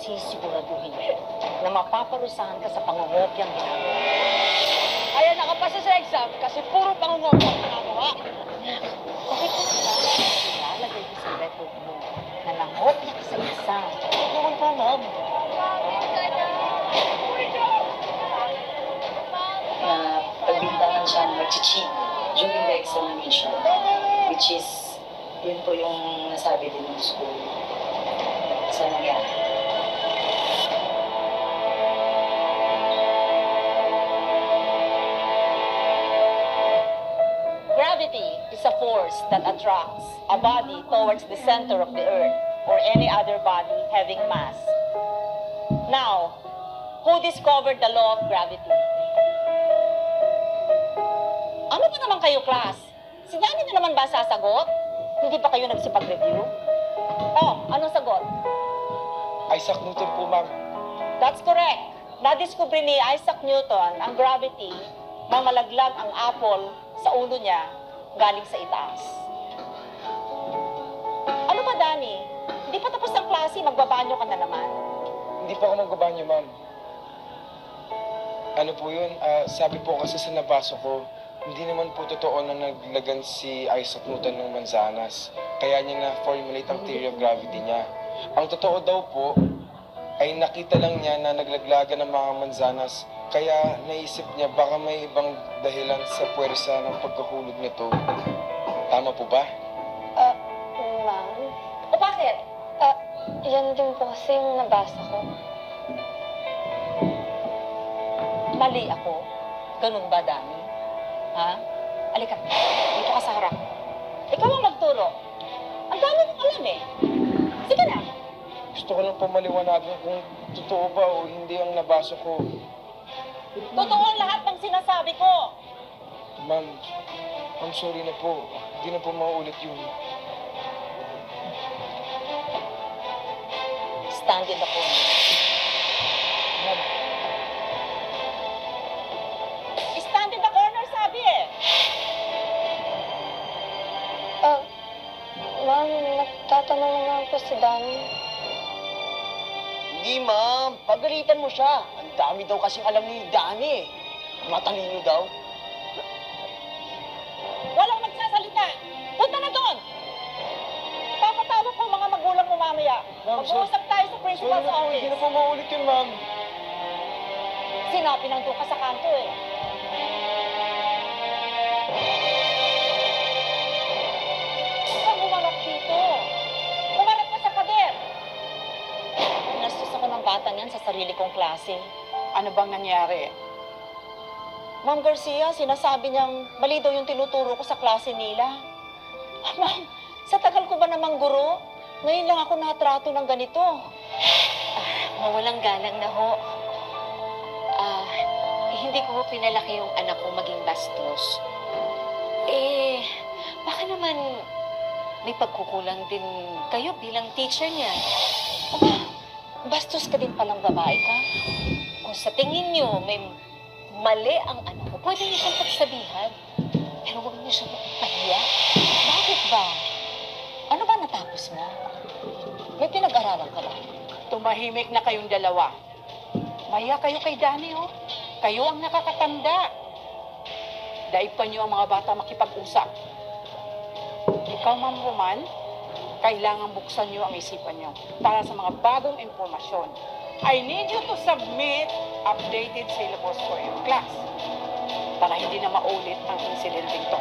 sisiguraduhin ko na mapaparusahan ka sa pangungobyang ginagawa. Kaya nakapasa sa exam kasi puro pangungopia ang nakagawa. Okay ka na ba? Ilalagay ko sa record mo na nangopya ka sa exam. Huwag naman po, ma'am. Na pagbintangan siya na nag-cheat during the examination, which is, yun po yung nasabi din ng school sa nangyari. Gravity is a force that attracts a body towards the center of the earth or any other body having mass. Now, who discovered the law of gravity? Ano ba naman kayo, class? Si Danny na naman ba sasagot? Hindi pa kayo nagsipag-review? Oh, anong sagot? Isaac Newton po, ma'am. That's correct. Nadiskubre ni Isaac Newton ang gravity nang malaglag ang apple sa ulo niya galing sa itaas. Ano ba, Danny? Hindi pa tapos ang klase, magbabanyo ka na naman. Hindi po ako magbabanyo, ma'am. Ano po yun? Sabi po kasi sa nabasa ko, hindi naman po totoo na naglagan si Isaac Newton ng mansanas. Kaya niya na-formulate ang theory of gravity niya. Ang totoo daw po, ay nakita lang niya na naglaglagan ng mga mansanas. Kaya naisip niya baka may ibang dahilan sa puwersa ng pagkahulog nito. Tama po ba? Ma'am? O bakit? Yan din po kasi yung nabasa ko. Mali ako. Ganun ba, Danny? Ha? Alika, dito ka sa harap. Ikaw ang magturo. Ang dami mong alam eh. Sige na. Gusto ko lang po maliwanagan kung totoo ba o hindi ang nabasa ko. Totoo ang lahat ng sinasabi ko. Ma'am, I'm sorry na po. Hindi na po mauulit yun. Stand in the corner. Ma'am, Stand in the corner, sabi eh. Ma'am, nagtatanong naman po si Danny. Hindi, ma'am. Pagalitan mo siya. Ang dami daw kasing alam ni Danny eh. Matalino daw. Walang magsasalita. Punta na doon. Papatawag ko ang mga magulang mo mamaya. Ma'am, Mag-uusap tayo sa principal's sorry na po. Hindi office. na po mauulit yun, ma'am. Sinabi ng doon ka sa kanto eh. Huwag kang humarap dito. Humarap ka sa pader. Nastos ako ng bata niyan sa sarili kong klase. Ano bang nangyari? Ma'am Garcia, sinasabi niyang mali daw yung tinuturo ko sa klase nila. Ma'am, sa tagal ko ba namang guro? Ngayon lang ako natrato ng ganito. Mawalang galang na ho. Hindi ko pinalaki yung anak ko maging bastos. Baka naman may pagkukulang din kayo bilang teacher niya. Aba, bastos ka din palang babae ka. Kung sa tingin niyo may mali ang anak ko, pwede niyo siyang pagsabihan. Pero huwag niyo siyang pahiya. Bakit ba? Ano ba natapos mo? May pinag-aralan ka ba? Tumahimik na kayong dalawa. Maya kayo kay Danny, oh. Kayo ang nakakatanda. Daipan niyo ang mga bata makipag-usap. Ikaw, Ma'am Roman, kailangan buksan niyo ang isipan niyo para sa mga bagong impormasyon. I need you to submit updated syllabus for your class para hindi na maulit ang insidenteng to.